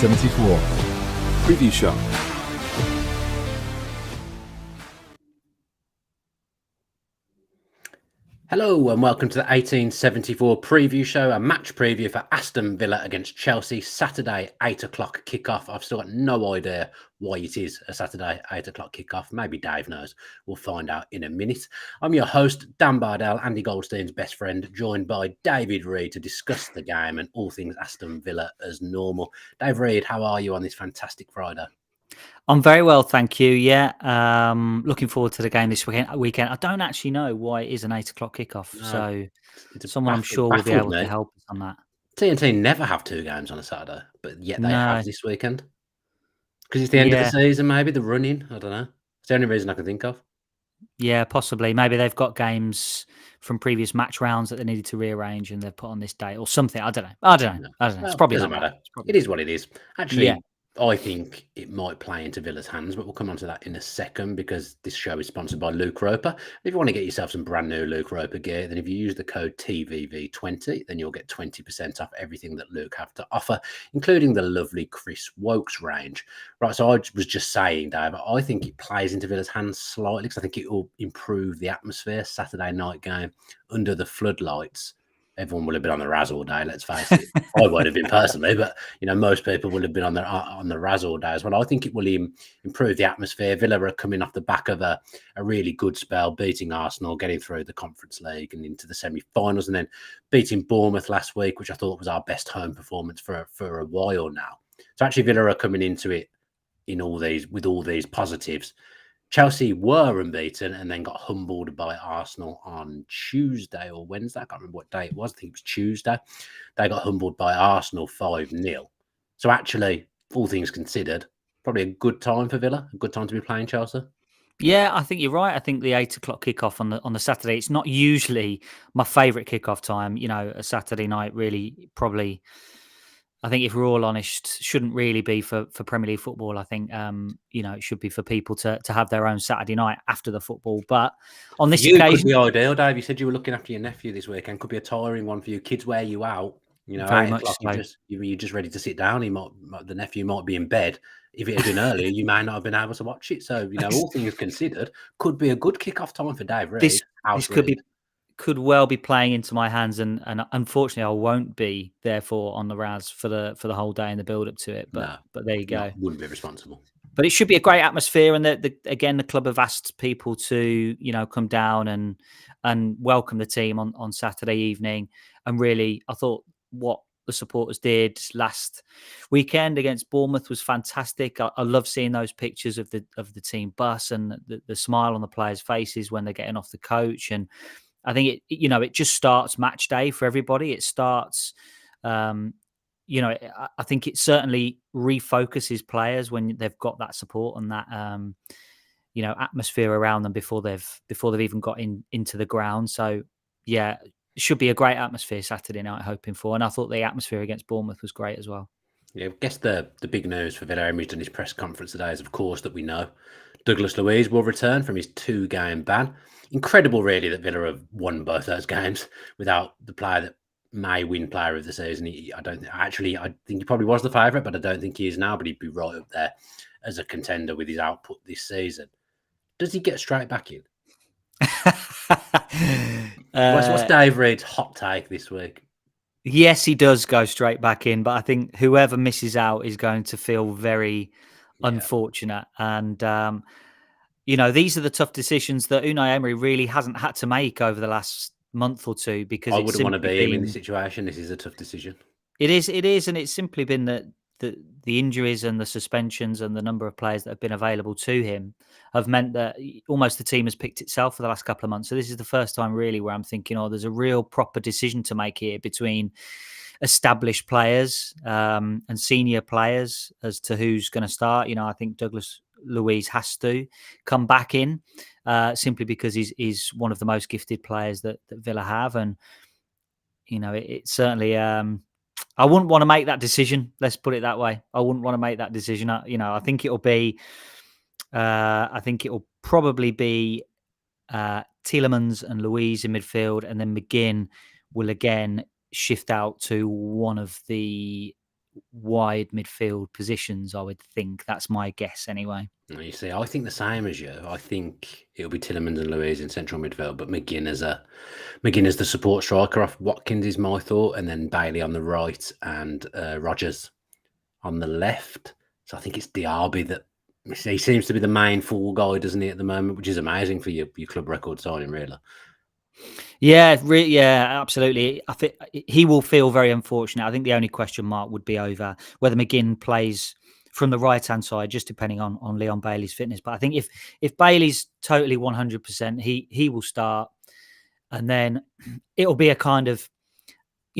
1874 Preview Show. Hello and welcome to the 1874 Preview Show, a match preview for Aston Villa against Chelsea, Saturday 8 o'clock kickoff. I've still got no idea why it is a Saturday 8 o'clock kickoff. Maybe Dave knows. We'll find out in a minute. I'm your host, Dan Bardell, Andy Goldstein's best friend, joined by David Reed to discuss the game and all things Aston Villa as normal. Dave Reed, how are you on this fantastic Friday? I'm very well, thank you. Yeah, looking forward to the game this weekend. I don't actually know why it is an 8 o'clock kickoff, so someone I'm sure will be able to help us on that. TNT never have two games on a Saturday, but yet they have this weekend. Because it's the end of the season, maybe the run-in. I don't know. It's the only reason I can think of. Yeah, possibly. Maybe they've got games from previous match rounds that they needed to rearrange and they've put on this date or something. I don't know. Well, it's probably doesn't matter. It is what it is. Actually, I think it might play into Villa's hands, but we'll come on to that in a second because this show is sponsored by Luke Roper. If you want to get yourself some brand new Luke Roper gear, then if you use the code TVV20, then you'll get 20% off everything that Luke have to offer, including the lovely Chris Wokes range. Right, so I was just saying, Dave, I think it plays into Villa's hands slightly because I think it will improve the atmosphere. Saturday night game under the floodlights. Everyone will have been on the Raz all day, let's face it. I won't have been personally, but most people will have been on the Raz all day as well. I think it will improve the atmosphere. Villa are coming off the back of a really good spell, beating Arsenal, getting through the Conference League and into the semi-finals, and then beating Bournemouth last week, which I thought was our best home performance for a while now. So actually, Villa are coming into it with all these positives. Chelsea were unbeaten and then got humbled by Arsenal on Tuesday or Wednesday. I can't remember what day it was. I think it was Tuesday. They got humbled by Arsenal 5-0. So actually, all things considered, probably a good time for Villa, a good time to be playing Chelsea. Yeah, I think you're right. I think the 8 o'clock kickoff on the Saturday, it's not usually my favourite kickoff time. A Saturday night really probably, I think if we're all honest, shouldn't really be for Premier League football. I think, it should be for people to have their own Saturday night after the football. But on this occasion... could be ideal, Dave. You said you were looking after your nephew this weekend. Could be a tiring one for you. Kids wear you out. 8 o'clock, you're just ready to sit down. The nephew might be in bed. If it had been earlier, you may not have been able to watch it. So, all things considered, could be a good kickoff time for Dave Reed. This could well be playing into my hands, and unfortunately, I won't be therefore on the Raz for the whole day in the build up to it. But there you go. Wouldn't be responsible. But it should be a great atmosphere, and the club have asked people to come down and welcome the team on Saturday evening. And really, I thought what the supporters did last weekend against Bournemouth was fantastic. I love seeing those pictures of the team bus and the smile on the players' faces when they're getting off the coach. And I think it just starts match day for everybody. It starts, I think it certainly refocuses players when they've got that support and that, atmosphere around them before they've even got into the ground. So yeah, it should be a great atmosphere Saturday night, hoping for. And I thought the atmosphere against Bournemouth was great as well. Yeah, I guess the big news for Villa, Emery's done his press conference today, is of course that we know Douglas Luiz will return from his 2-game ban. Incredible, really, that Villa have won both those games without the player that may win player of the season. I think he probably was the favourite, but I don't think he is now. But he'd be right up there as a contender with his output this season. Does he get straight back in? What's Dave Reed's hot take this week? Yes, he does go straight back in, but I think whoever misses out is going to feel very unfortunate. And these are the tough decisions that Unai Emery really hasn't had to make over the last month or two, because I wouldn't want to be him in this situation. This is a tough decision. It is, and it's simply been that the injuries and the suspensions and the number of players that have been available to him have meant that almost the team has picked itself for the last couple of months. So this is the first time really where I'm thinking, there's a real proper decision to make here between established players and senior players as to who's going to start. I think Douglas Luiz has to come back in simply because he's one of the most gifted players that Villa have. And, it certainly... I wouldn't want to make that decision. Let's put it that way. I wouldn't want to make that decision. I think it'll be... I think it'll probably be Tielemans and Luiz in midfield, and then McGinn will again shift out to one of the wide midfield positions, I would think. That's my guess anyway. You see, I think the same as you. I think it'll be Tielemans and Louise in central midfield, but McGinn as the support striker off Watkins is my thought, and then Bailey on the right and Rogers on the left. So I think it's Diaby that he seems to be the main full guy, doesn't he, at the moment, which is amazing for your club record signing, really. Yeah, absolutely. I think he will feel very unfortunate. I think the only question mark would be over whether McGinn plays from the right-hand side, just depending on Leon Bailey's fitness. But I think if Bailey's totally 100%, he will start, and then it'll be a kind of,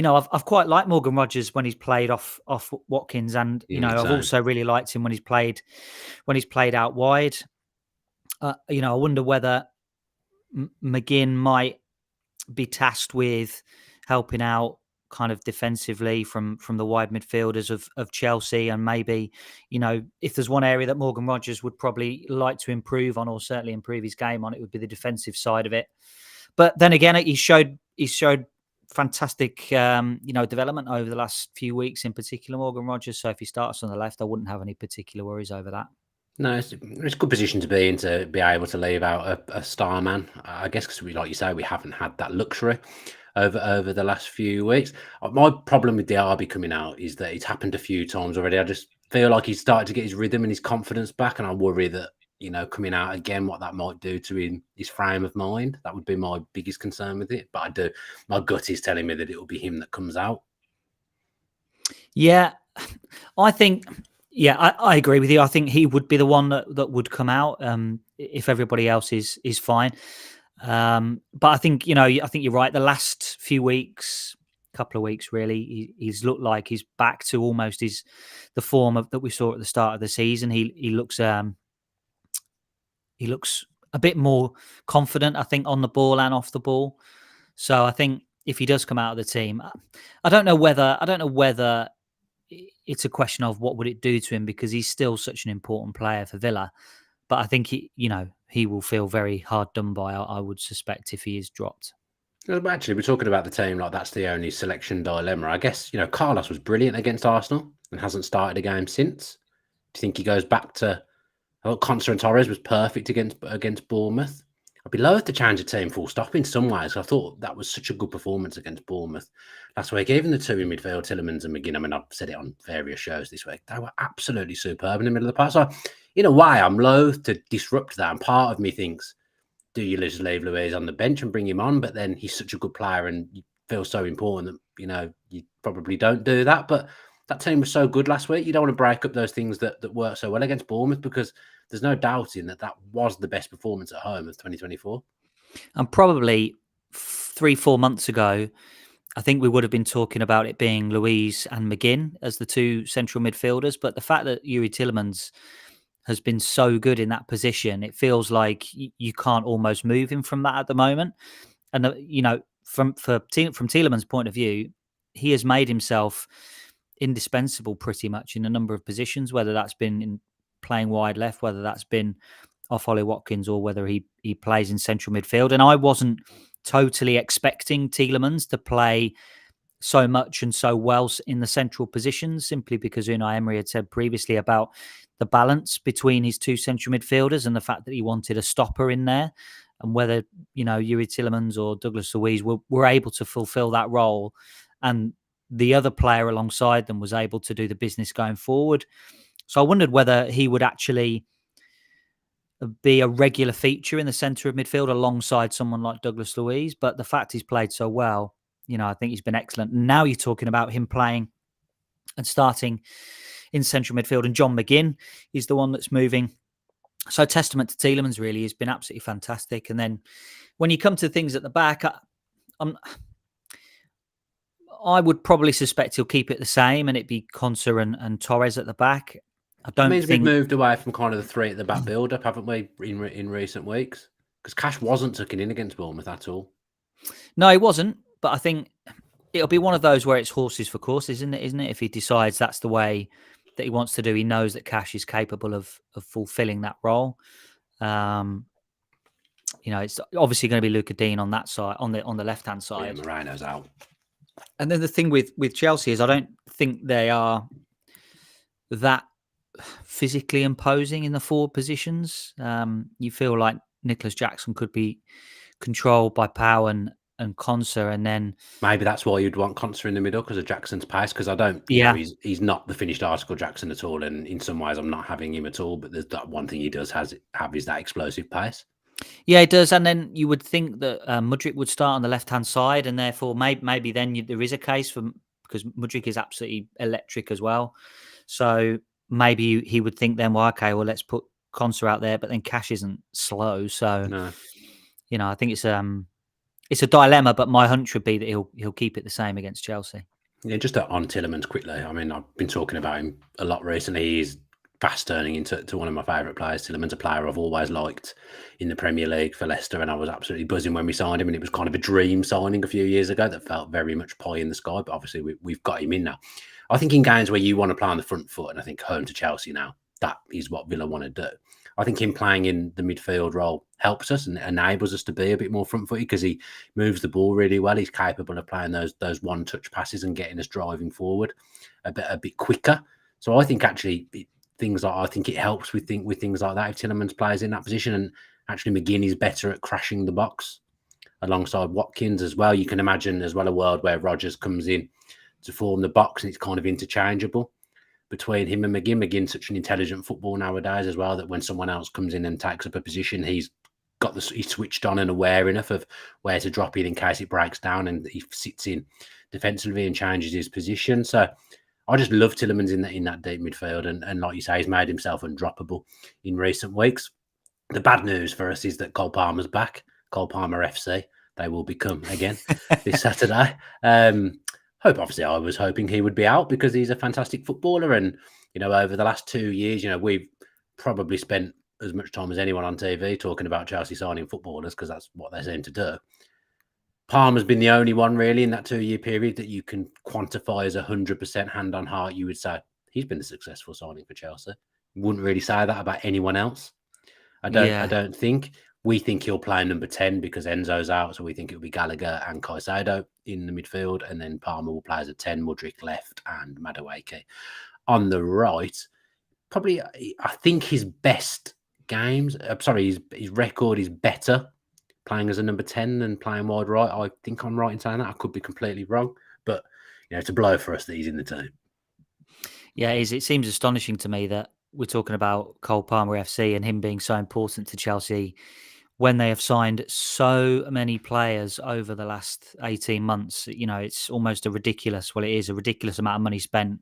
I've quite liked Morgan Rogers when he's played off Watkins, and I've also really liked him when he's played out wide. I wonder whether McGinn might be tasked with helping out kind of defensively from the wide midfielders of Chelsea, and maybe if there's one area that Morgan Rogers would probably like to improve on, or certainly improve his game on, it would be the defensive side of it. But then again, he showed fantastic development over the last few weeks, in particular Morgan Rogers. So if he starts on the left, I wouldn't have any particular worries over that. No, it's a good position to be in, to be able to leave out a star man, I guess, because like you say, we haven't had that luxury over the last few weeks. My problem with Diaby coming out is that it's happened a few times already. I just feel like he's started to get his rhythm and his confidence back, and I worry that coming out again, what that might do to his frame of mind. That would be my biggest concern with it. But my gut is telling me that it will be him that comes out. Yeah, I think. Yeah, I agree with you. I think he would be the one that would come out if everybody else is fine. But I think you're right. The last few weeks, couple of weeks, really, he's looked like he's back to almost the form that we saw at the start of the season. He looks a bit more confident, I think, on the ball and off the ball. So I think if he does come out of the team, I don't know whether it's a question of what would it do to him, because he's still such an important player for Villa. But I think he will feel very hard done by, I would suspect, if he is dropped. Actually, we're talking about the team like that's the only selection dilemma. I guess, Carlos was brilliant against Arsenal and hasn't started a game since. Do you think he goes back to... Conser and Torres was perfect against Bournemouth. I'd be loath to change a team full stop in some ways. I thought that was such a good performance against Bournemouth last week. Even the two in midfield, Tielemans and McGinn, I mean, I've said it on various shows this week, they were absolutely superb in the middle of the park. So in a way, I'm loath to disrupt that. And part of me thinks, do you just leave Louise on the bench and bring him on? But then he's such a good player and you feel so important that, you probably don't do that. But that team was so good last week. You don't want to break up those things that worked so well against Bournemouth, because there's no doubting that was the best performance at home of 2024. And probably 3-4 months ago, I think we would have been talking about it being Louise and McGinn as the two central midfielders. But the fact that Youri Tielemans has been so good in that position, it feels like you can't almost move him from that at the moment. And, from Tielemans' point of view, he has made himself indispensable pretty much in a number of positions, whether that's been in playing wide left, whether that's been off Ollie Watkins, or whether he plays in central midfield. And I wasn't totally expecting Tielemans to play so much and so well in the central positions, simply because Unai Emery had said previously about the balance between his two central midfielders and the fact that he wanted a stopper in there, and whether Youri Tielemans or Douglas Luiz were able to fulfill that role, and the other player alongside them was able to do the business going forward. So I wondered whether he would actually be a regular feature in the centre of midfield alongside someone like Douglas Luiz. But the fact he's played so well, I think he's been excellent. Now you're talking about him playing and starting in central midfield, and John McGinn is the one that's moving. So testament to Tielemans, really. He's been absolutely fantastic. And then when you come to things at the back, I would probably suspect he'll keep it the same, and it'd be Conser and Torres at the back. We've moved away from kind of the three at the back build-up, haven't we, in recent weeks? Because Cash wasn't tucking in against Bournemouth at all. No, he wasn't. But I think it'll be one of those where it's horses for courses, isn't it? If he decides that's the way that he wants to do, he knows that Cash is capable of fulfilling that role. It's obviously going to be Luca Dean on that side, on the left-hand side. Yeah, Moreno's out. And then the thing with Chelsea is I don't think they are that physically imposing in the forward positions. You feel like Nicholas Jackson could be controlled by Powell and Konsa, and then maybe that's why you'd want Conser in the middle because of Jackson's pace. Because I don't, he's not the finished article Jackson at all, and in some ways I'm not having him at all. But there's that one thing he does have is that explosive pace. Yeah, it does. And then you would think that Mudryk would start on the left-hand side, and therefore maybe then there is a case for, because Mudryk is absolutely electric as well. So maybe he would think then, well, okay, well, let's put Konsa out there, but then Cash isn't slow. So, No. I think it's a dilemma, but my hunch would be that he'll keep it the same against Chelsea. Yeah, just on Tielemans quickly. I mean, I've been talking about him a lot recently. He's fast turning into one of my favourite players. Tielemans, a player I've always liked in the Premier League for Leicester, and I was absolutely buzzing when we signed him, and it was kind of a dream signing a few years ago that felt very much pie in the sky, but obviously we've got him in now. I think in games where you want to play on the front foot, and I think home to Chelsea now, that is what Villa want to do. I think him playing in the midfield role helps us and enables us to be a bit more front-footed because he moves the ball really well. He's capable of playing those one-touch passes and getting us driving forward a bit quicker. So I think actually I think it helps with things like that if Tielemans plays in that position. And actually McGinn is better at crashing the box alongside Watkins as well. You can imagine as well a world where Rodgers comes in to form the box and it's kind of interchangeable between him and McGinn. McGinn's such an intelligent football nowadays as well that when someone else comes in and takes up a position, he's switched on and aware enough of where to drop in case it breaks down, and he sits in defensively and changes his position. So I just love Tielemans in that deep midfield, and like you say, he's made himself undroppable in recent weeks. The bad news for us is that Cole Palmer's back. Cole Palmer FC. They will become again this Saturday. Obviously, I was hoping he would be out because he's a fantastic footballer. And, over the last 2 years, we've probably spent as much time as anyone on TV talking about Chelsea signing footballers because that's what they seem to do. Palmer's been the only one really in that 2-year period that you can quantify as 100% hand on heart. You would say he's been a successful signing for Chelsea. Wouldn't really say that about anyone else. I don't think. We think he'll play number 10 because Enzo's out, so we think it'll be Gallagher and Caicedo in the midfield, and then Palmer will play as a 10, Mudryk left, and Madueke on the right. Probably, I think his best games, his record is better playing as a number 10 than playing wide right. I think I'm right in saying that. I could be completely wrong, but it's a blow for us that he's in the team. Yeah, it seems astonishing to me that we're talking about Cole Palmer FC and him being so important to Chelsea when they have signed so many players over the last 18 months. It's almost it is a ridiculous amount of money spent,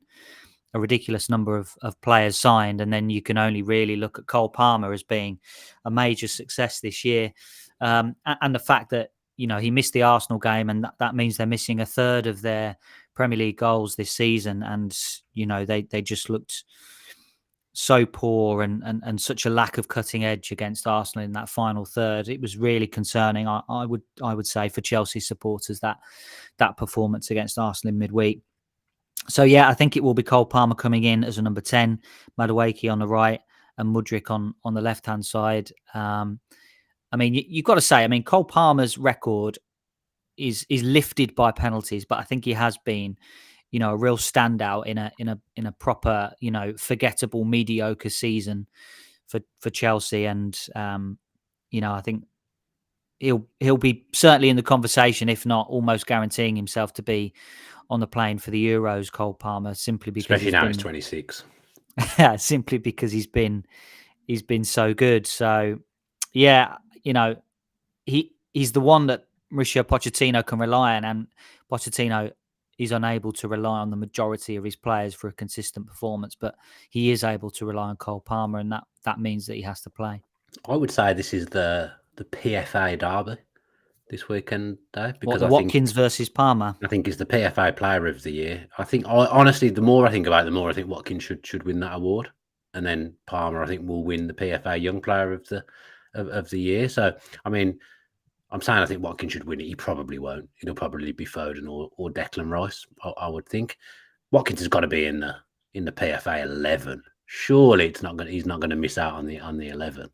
a ridiculous number of players signed, and then you can only really look at Cole Palmer as being a major success this year. And the fact that, he missed the Arsenal game, and that means they're missing a third of their Premier League goals this season. And, they just looked so poor and such a lack of cutting edge against Arsenal in that final third. It was really concerning. I would say for Chelsea supporters that performance against Arsenal in midweek. So yeah, I think it will be Cole Palmer coming in as a number 10, Madueke on the right, and Mudryk on the left hand side. You've got to say, Cole Palmer's record is lifted by penalties, but I think he has been, a real standout in a proper, forgettable, mediocre season for Chelsea. And I think he'll be certainly in the conversation, if not almost guaranteeing himself to be on the plane for the Euros, Cole Palmer, simply because especially now he's 26. Simply because he's been so good. So yeah, he's the one that Mauricio Pochettino can rely on, and Pochettino is unable to rely on the majority of his players for a consistent performance, but he is able to rely on Cole Palmer, and that means that he has to play. I would say this is the PFA derby this weekend, Dave, because Watkins versus Palmer. I think is the PFA Player of the Year. I think honestly, the more I think about it, the more I think Watkins should win that award, and then Palmer I think will win the PFA Young Player of the Year. So I'm saying I think Watkins should win it. He probably won't. It'll probably be Foden or Declan Rice. I would think Watkins has got to be in the PFA 11. Surely he's not going to miss out on the 11.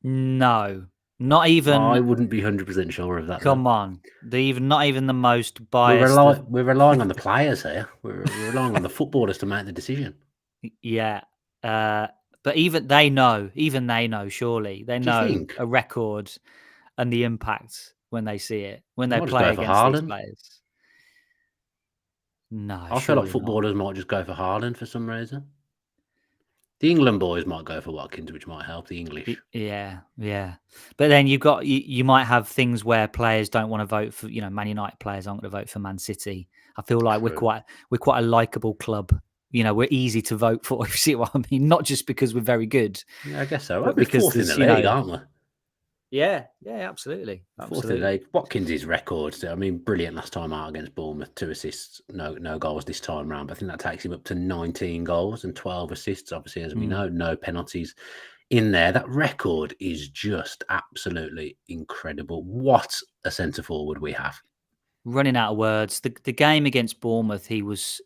No, not even. I wouldn't be 100% sure of that. Come on, not even the most biased. We're relying on the players here. We're relying on the footballers to make the decision. Yeah. But even they know, surely. They Do you know think? a record and the impact when they see it, when They they might just play go for against these Haaland. players. No, I feel like surely not. footballers might just go for Haaland for some reason. The England boys might go for Watkins, which might help the English. Yeah. But then you might have things where players don't want to vote for, Man United players aren't going to vote for Man City. I feel like we're True. quite a likable club. We're easy to vote for. If you see what I mean? Not just because we're very good, Yeah, I guess so. but We're because fourth in there's, the league, aren't we? yeah, absolutely, Fourth in the league. absolutely. Watkins' records, I mean, brilliant last time out against Bournemouth. 2 assists, no goals this time round. But I think that takes him up to 19 goals and 12 assists, obviously, as we know. No penalties in there. That record is just absolutely incredible. What a centre forward we have. Running out of words. The game against Bournemouth, he was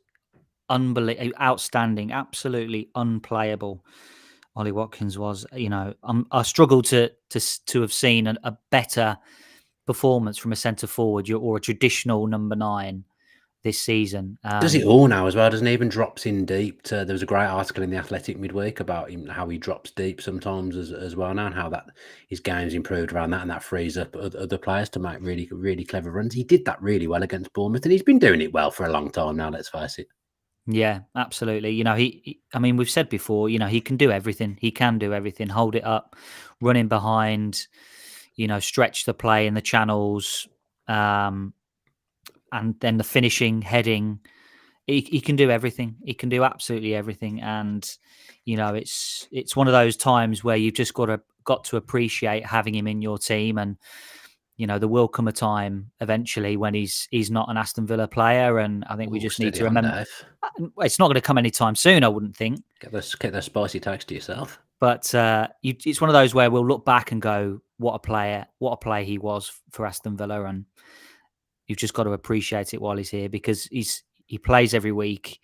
unbelievable, outstanding, absolutely unplayable. Ollie Watkins was, I struggle to have seen a better performance from a centre forward or a traditional number 9 this season. Does it all now as well, doesn't he? Even drops in deep. There was a great article in the Athletic midweek about him, how he drops deep sometimes as well now, and how that his game's improved around that, and that frees up other players to make really, really clever runs. He did that really well against Bournemouth, and he's been doing it well for a long time now, let's face it. Yeah, absolutely. I mean, we've said before, he can do everything. He can do everything. Hold it up, running behind, stretch the play in the channels, and then the finishing, heading. He can do everything. He can do absolutely everything. And it's one of those times where you've just got to appreciate having him in your team. And there will come a time eventually when he's not an Aston Villa player, and I think we just need to remember. It's not going to come anytime soon, I wouldn't think. Get those spicy takes to yourself. But it's one of those where we'll look back and go, what a player he was for Aston Villa, and you've just got to appreciate it while he's here, because he plays every week.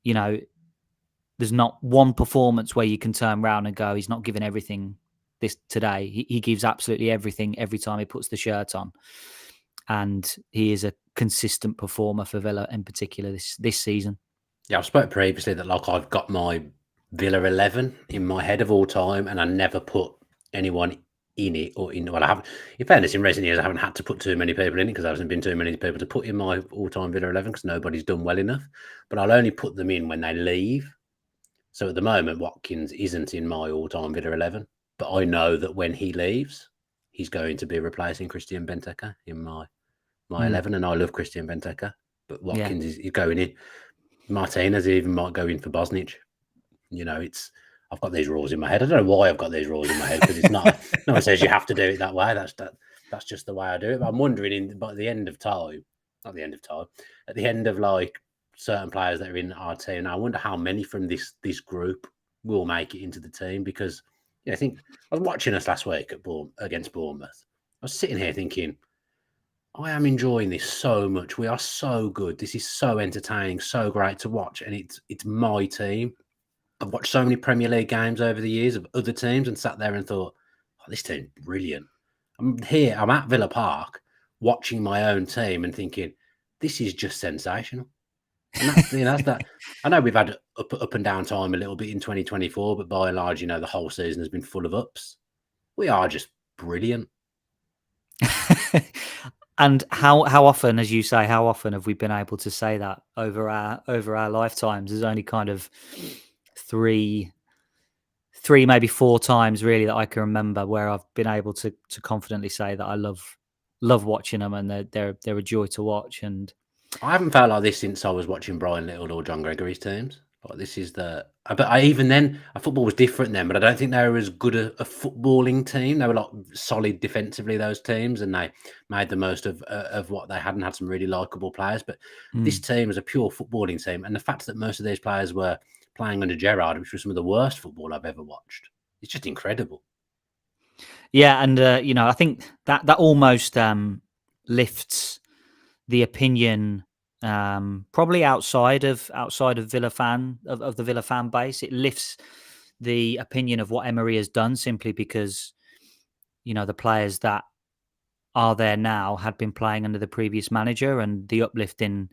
There's not one performance where you can turn around and go, he's not giving everything today. He gives absolutely everything every time he puts the shirt on, and he is a consistent performer for Villa in particular this season. Yeah, I've spoke previously that I've got my Villa 11 in my head of all time, and I never put anyone in it I haven't. In fairness, in recent years, I haven't had to put too many people in it because there hasn't been too many people to put in my all-time Villa 11 because nobody's done well enough. But I'll only put them in when they leave. So at the moment, Watkins isn't in my all-time Villa 11, but I know that when he leaves, he's going to be replacing Christian Benteke in my 11, and I love Christian Benteke, but Watkins is going in. Martinez even might go in for Bosnich. I've got these rules in my head. I don't know why I've got these rules in my head, because it's not. No one says you have to do it that way. That's just the way I do it. But I'm wondering, by the end of time, not the end of time, at the end of certain players that are in our team, I wonder how many from this group will make it into the team, because I think I was watching us last week against Bournemouth. I was sitting here thinking, I am enjoying this so much. We are so good. This is so entertaining, so great to watch, and it's my team. I've watched so many Premier League games over the years of other teams and sat there and thought, this team's brilliant. I'm at Villa Park watching my own team and thinking, this is just sensational. And that's that. I know we've had up and down time a little bit in 2024, but by and large, the whole season has been full of ups. We are just brilliant. And how often, as you say, how often have we been able to say that over our lifetimes? There's only kind of three, maybe 4 times really that I can remember where I've been able to confidently say that I love watching them, and they're a joy to watch. And I haven't felt like this since I was watching Brian Little or John Gregory's teams. But this is but even then, football was different then. But I don't think they were as good a footballing team. They were solid defensively, those teams, and they made the most of what they had and had some really likable players. But this team was a pure footballing team, and the fact that most of these players were playing under Gerrard, which was some of the worst football I've ever watched, it's just incredible. Yeah, and I think that almost lifts the opinion. Probably outside of Villa of the Villa fan base, it lifts the opinion of what Emery has done, simply because the players that are there now had been playing under the previous manager, and the uplift in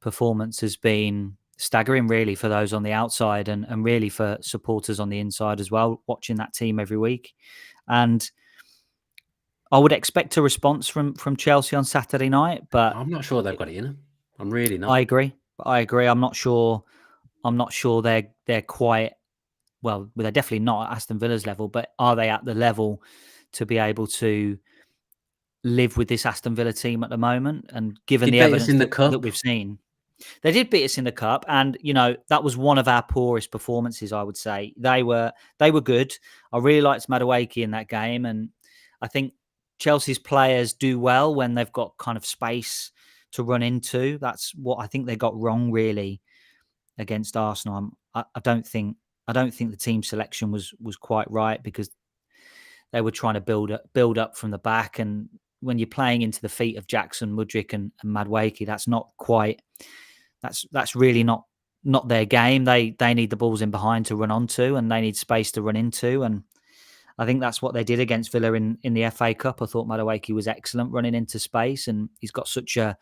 performance has been staggering, really, for those on the outside and really for supporters on the inside as well, watching that team every week. And I would expect a response from Chelsea on Saturday night, but I'm not sure they've got it in them. I'm really not. I agree. I'm not sure. They're quite well. They're definitely not at Aston Villa's level, but are they at the level to be able to live with this Aston Villa team at the moment? And given Did the beat us evidence in the that cup. we've seen, they did beat us in the cup, and that was one of our poorest performances. I would say they were good. I really liked Madueke in that game, and I think Chelsea's players do well when they've got kind of space to run into. That's what I think they got wrong really against Arsenal. I don't think the team selection was quite right, because they were trying to build up from the back, and when you're playing into the feet of Jackson, Mudryk, and Madueke, that's not quite. That's really not their game. They need the balls in behind to run onto, and they need space to run into. And I think that's what they did against Villa in the FA Cup. I thought Madueke was excellent running into space, and he's got such a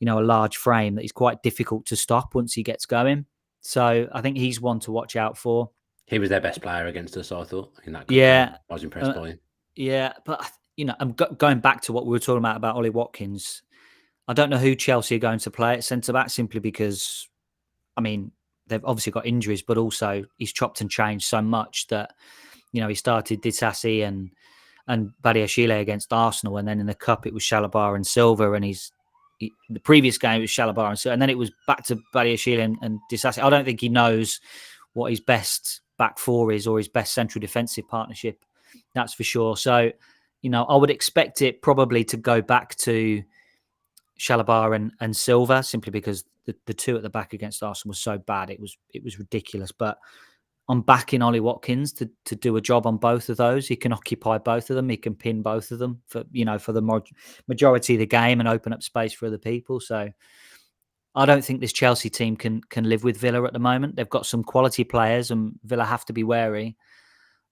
large frame that he's quite difficult to stop once he gets going. So I think he's one to watch out for. He was their best player against us, I thought, in that cup. Yeah, I was impressed by him. Yeah, but I'm going back to what we were talking about Ollie Watkins. I don't know who Chelsea are going to play at centre back, simply because, I mean, they've obviously got injuries, but also he's chopped and changed so much that, he started Disasi and Badiashile against Arsenal, and then in the cup it was Chalobah and Silva, and the previous game it was Chalobah and Silva, and then it was back to Badiashile and Disasi. I don't think he knows what his best back four is, or his best central defensive partnership. That's for sure. So, I would expect it probably to go back to Chalobah and Silva, simply because the two at the back against Arsenal was so bad. It was ridiculous. But I'm backing Ollie Watkins to do a job on both of those. He can occupy both of them. He can pin both of them for the majority of the game and open up space for other people. So I don't think this Chelsea team can live with Villa at the moment. They've got some quality players, and Villa have to be wary.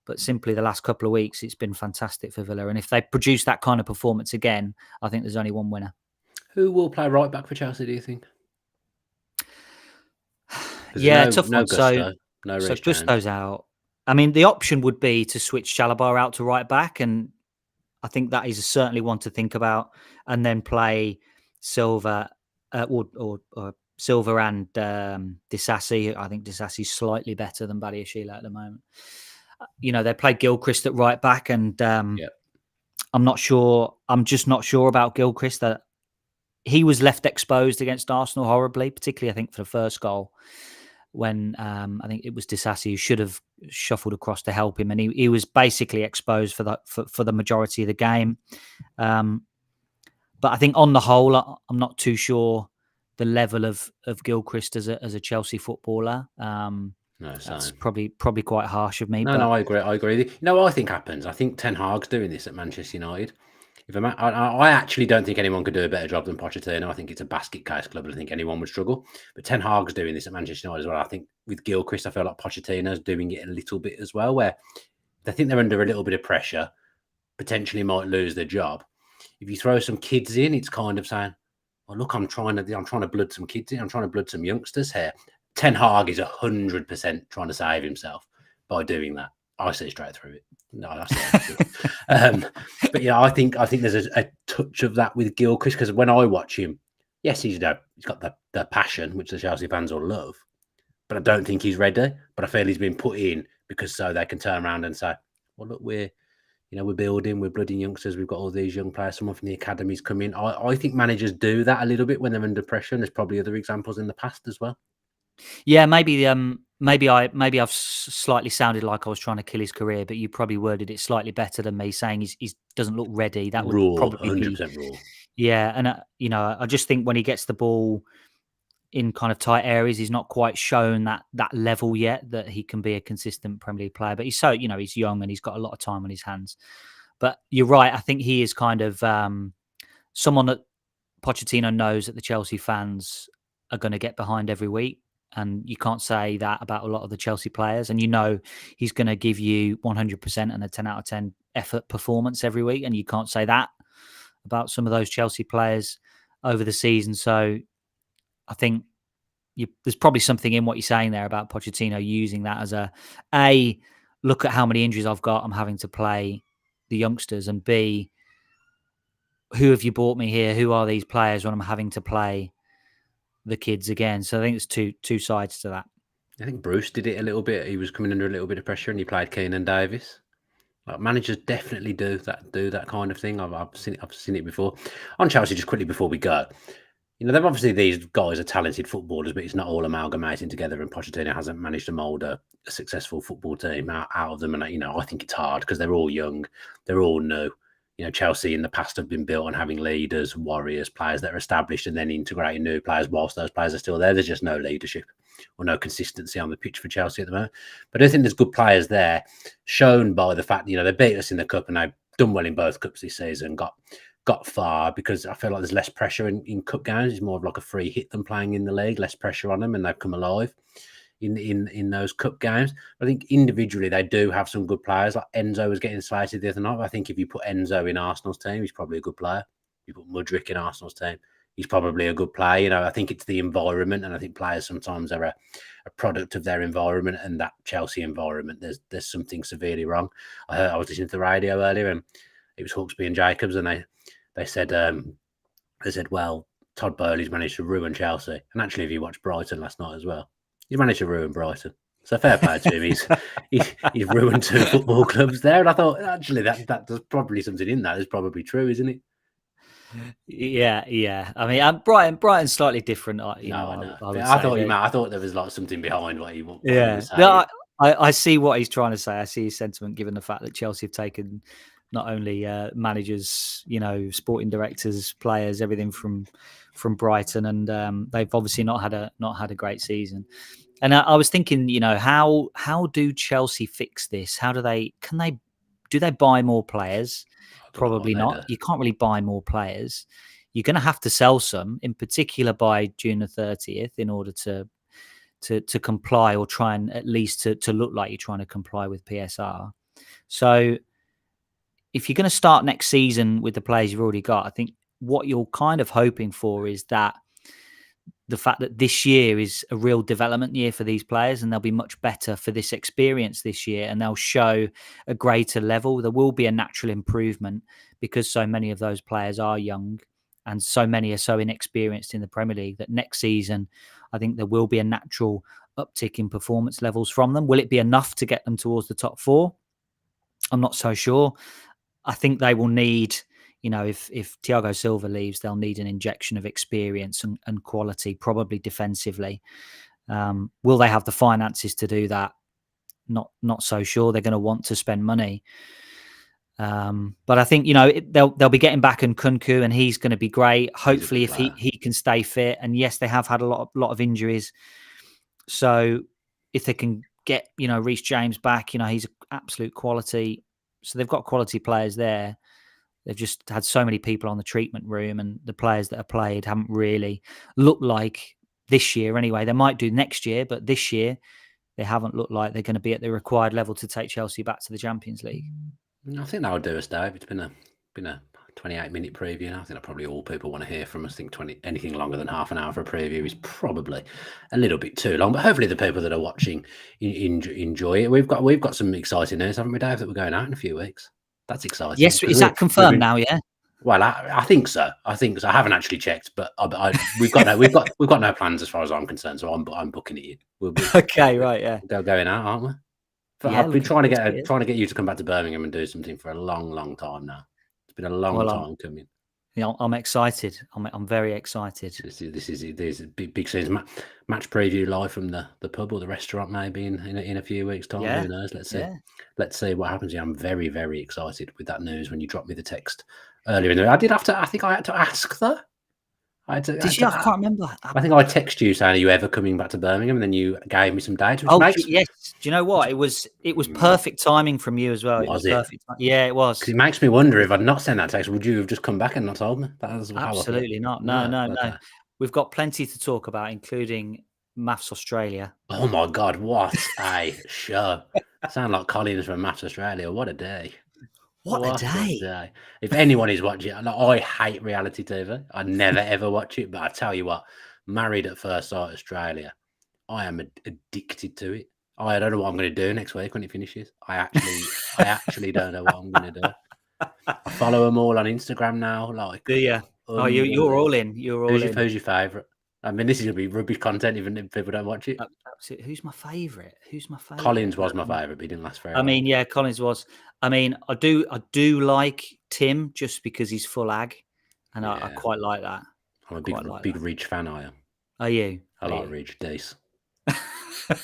But simply the last couple of weeks, it's been fantastic for Villa. And if they produce that kind of performance again, I think there's only one winner. Who will play right back for Chelsea, do you think? Yeah, tough one. Gusto, so Gusto's out. I mean, the option would be to switch Chalobah out to right back, and I think that is certainly one to think about, and then play Silva or Silva and Disasi. I think Disasi's slightly better than Badiashile at the moment. They play Gilchrist at right back, and I'm not sure. I'm just not sure about Gilchrist. That he was left exposed against Arsenal horribly, particularly I think for the first goal, when I think it was Disasi who should have shuffled across to help him, and he was basically exposed for the majority of the game. But I think on the whole, I'm not too sure the level of Gilchrist as a Chelsea footballer. No, that's probably quite harsh of me. No, I agree. I agree. What I think happens? I think Ten Hag's doing this at Manchester United. I actually don't think anyone could do a better job than Pochettino. I think it's a basket case club, and I think anyone would struggle. But Ten Hag's doing this at Manchester United as well. I think with Gilchrist, I feel like Pochettino's doing it a little bit as well, where they think they're under a little bit of pressure, potentially might lose their job. If you throw some kids in, it's kind of saying, "Well, look, I'm trying to blood some kids in. I'm trying to blood some youngsters here." Ten Hag is 100% trying to save himself by doing that. I see straight through it. No, but yeah, I think there's a touch of that with Gilchrist, because when I watch him, yes, he's got the passion which the Chelsea fans all love, but I don't think he's ready. But I feel he's been put in because so they can turn around and say, "Well, look, we're building, we're blooding youngsters. We've got all these young players. Someone from the academies come in." I think managers do that a little bit when they're under pressure, and there's probably other examples in the past as well. Yeah, maybe I've slightly sounded like I was trying to kill his career, but you probably worded it slightly better than me, saying he doesn't look ready. That would probably 100% be raw. Yeah, and I just think when he gets the ball in kind of tight areas, he's not quite shown that level yet that he can be a consistent Premier League player. But he's he's young and he's got a lot of time on his hands. But you're right. I think he is kind of someone that Pochettino knows that the Chelsea fans are going to get behind every week. And you can't say that about a lot of the Chelsea players. And he's going to give you 100% and a 10 out of 10 effort performance every week. And you can't say that about some of those Chelsea players over the season. So I think, there's probably something in what you're saying there about Pochettino using that as a look at how many injuries I've got. I'm having to play the youngsters, and B, who have you brought me here? Who are these players when I'm having to play the kids again? So I think there's two sides to that. I think Bruce did it a little bit. He was coming under a little bit of pressure, and he played Keenan Davis. Like, managers definitely do that kind of thing. I've seen it before. On Chelsea, just quickly before we go, they've obviously, these guys are talented footballers, but it's not all amalgamating together. And Pochettino hasn't managed to mould a successful football team out of them. And I think it's hard because they're all young, they're all new. Chelsea in the past have been built on having leaders, warriors, players that are established, and then integrating new players whilst those players are still there. There's just no leadership or no consistency on the pitch for Chelsea at the moment. But I think there's good players there, shown by the fact, they beat us in the cup and they've done well in both cups this season, got far, because I feel like there's less pressure in cup games. It's more of like a free hit than playing in the league, less pressure on them, and they've come alive in those cup games. I think individually they do have some good players. Like Enzo was getting slated the other night. I think if you put Enzo in Arsenal's team, he's probably a good player. If you put Mudryk in Arsenal's team, he's probably a good player. I think it's the environment, and I think players sometimes are a product of their environment, and that Chelsea environment, there's something severely wrong. I was listening to the radio earlier, and it was Hawksby and Jacobs, and they said, well, Todd Bowley's managed to ruin Chelsea. And actually, if you watched Brighton last night as well, he's managed to ruin Brighton. So fair play to him. He's ruined 2 football clubs there. And I thought, actually, that there's probably something in that. It's probably true, isn't it? Yeah. I mean, Brighton's slightly different. I thought there was like something behind what he was saying. No, I see what he's trying to say. I see his sentiment, given the fact that Chelsea have taken not only managers, sporting directors, players, everything from Brighton, and they've obviously not had a great season. And I was thinking, how do Chelsea fix this? Do they buy more players? Probably not. You can't really buy more players. You're going to have to sell some, in particular by June the 30th, in order to comply, or try and at least to look like you're trying to comply with PSR. So if you're going to start next season with the players you've already got, I think what you're kind of hoping for is that the fact that this year is a real development year for these players, and they'll be much better for this experience this year, and they'll show a greater level. There will be a natural improvement because so many of those players are young and so many are so inexperienced in the Premier League, that next season, I think there will be a natural uptick in performance levels from them. Will it be enough to get them towards the top 4? I'm not so sure. I think they will need, if Thiago Silva leaves, they'll need an injection of experience and quality, probably defensively. Will they have the finances to do that? Not so sure. They're going to want to spend money. But I think, they'll be getting back Nkunku, and he's going to be great. Hopefully, if he can stay fit. And yes, they have had a lot of injuries. So if they can get, Reece James back, he's absolute quality. So they've got quality players there. They've just had so many people on the treatment room, and the players that have played haven't really looked like this year anyway. They might do next year, but this year they haven't looked like they're going to be at the required level to take Chelsea back to the Champions League. I think that would do us, Dave. It's been a 28-minute preview now. I think that's probably all people want to hear from us. I think anything longer than half an hour for a preview is probably a little bit too long. But hopefully the people that are watching enjoy it. We've got some exciting news, haven't we, Dave, that we're going out in a few weeks? That's exciting. Yes, is that confirmed now? Yeah. Well, I think so. I haven't actually checked, but we've got no plans as far as I'm concerned. So I'm booking it in. We'll be okay, right? Yeah, they're going out, aren't we? Yeah, I've been trying to get you to come back to Birmingham and do something for a long, long time now. It's been a long time coming. Yeah, I'm excited. I'm very excited. This is big scenes. Match preview live from the pub or the restaurant, maybe in a few weeks' time. Yeah. Who knows? Let's see what happens here. I'm very, very excited with that news when you dropped me the text earlier in the week. I think I had to ask though. Did you? I can't remember. I think I texted you saying, "Are you ever coming back to Birmingham?" And then you gave me some dates. Yes. Do you know what? It was perfect timing from you as well. Was it? Perfect. Yeah, it was. Because it makes me wonder, if I'd not sent that text, would you have just come back and not told me? Absolutely not. No. We've got plenty to talk about, including Maths Australia. Oh my God! What a show! Sound like Collins from Maths Australia. What a day! What a day. If anyone is watching, I hate reality TV. I never ever watch it, but I tell you what, Married at First Sight Australia. I am addicted to it. I don't know what I'm going to do next week when it finishes. I actually don't know what I'm going to do. I follow them all on Instagram now. Like, yeah. Oh, you're all in. You're all in. Who's your favourite? I mean, this is going to be rubbish content, even if people don't watch it. Absolutely. Who's my favourite? Collins was my favourite, but he didn't last very long. I mean, yeah, Collins was. I mean, I do like Tim just because he's full ag, and I quite like that. I'm a big Ridge fan. I am. Are you? I like Ridge. Deece.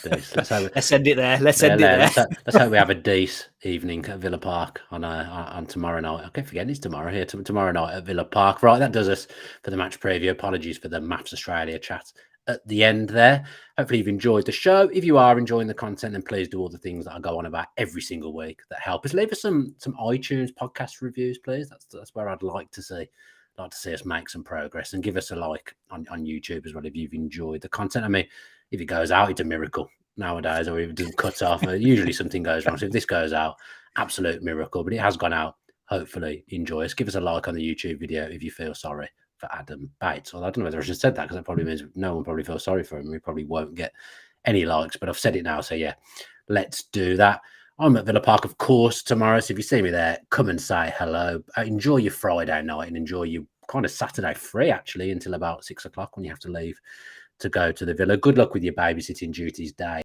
Let's end it there. Let's end it there. Let's hope we have a Deece evening at Villa Park on tomorrow night. I keep forgetting it's tomorrow here. Tomorrow night at Villa Park. Right, that does us for the match preview. Apologies for the Maps Australia chat at the end there. Hopefully you've enjoyed the show. If you are enjoying the content, then please do all the things that I go on about every single week that help us. Leave us some iTunes podcast reviews, please. That's where I'd like to see us make some progress, and give us a like on YouTube as well if you've enjoyed the content. I mean, if it goes out, it's a miracle nowadays, or if it doesn't cut off, usually something goes wrong. So if this goes out, absolute miracle, but it has gone out. Hopefully enjoy us. Give us a like on the YouTube video if you feel sorry for Adam Bates. Well, I don't know whether I should have said that, because that probably means no one probably feels sorry for him. We probably won't get any likes, but I've said it now. So yeah, let's do that. I'm at Villa Park, of course, tomorrow. So if you see me there, come and say hello. Enjoy your Friday night and enjoy your kind of Saturday free, actually, until about 6 o'clock when you have to leave to go to the Villa. Good luck with your babysitting duties, Dave.